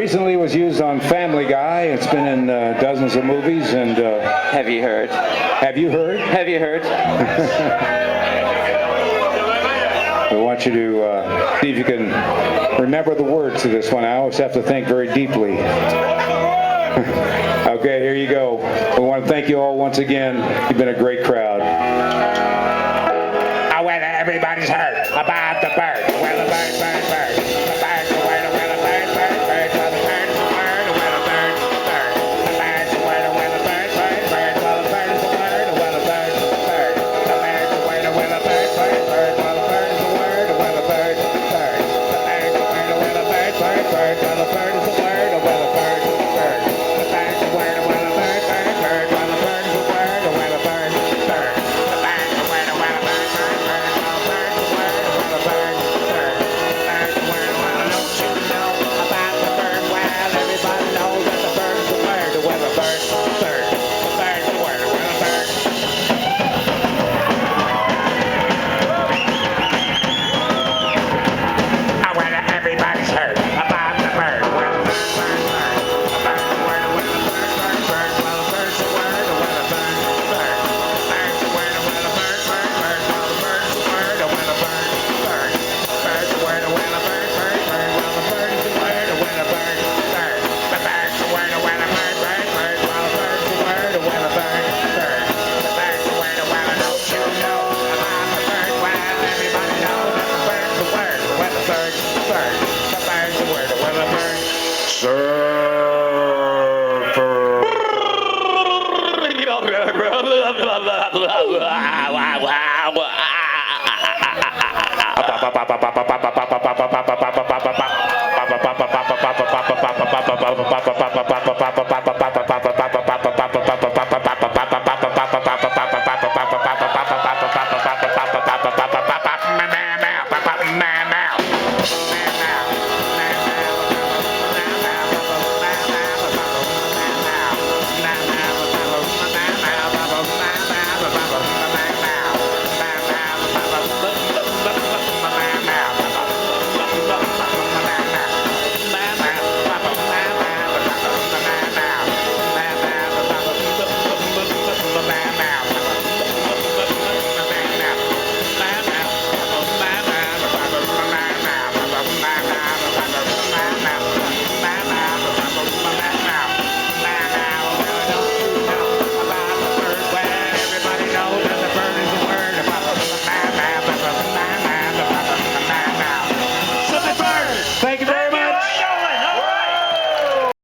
recently was used on Family Guy. It's been in dozens of movies. And Have you heard? have you heard? Have you heard? I want you to see if you can remember the words to this one. I always have to think very deeply. Okay, here you go. I want to thank you all once again. You've been a great crowd. Well, everybody's heard about the bird. Well, the bird, bird, bird. The bird, the word, the bird, bird, bird. Well, the bird, the word, well, the bird, bird. The bird, the word, well, the bird, bird, bird. Well, the bird is the word, well, the bird, bird. The bird, the word, well, the bird, bird, bird. Well, the bird is the word, well, the bird, bird. The bird, the word, well, the bird, bird, bird. Well, the bird is the word, well, the bird, bird. The bird, the word, well, the bird, bird, bird. Well, the bird is the word, well, the bird, bird. The bird, the word, well, the bird, bird, bird.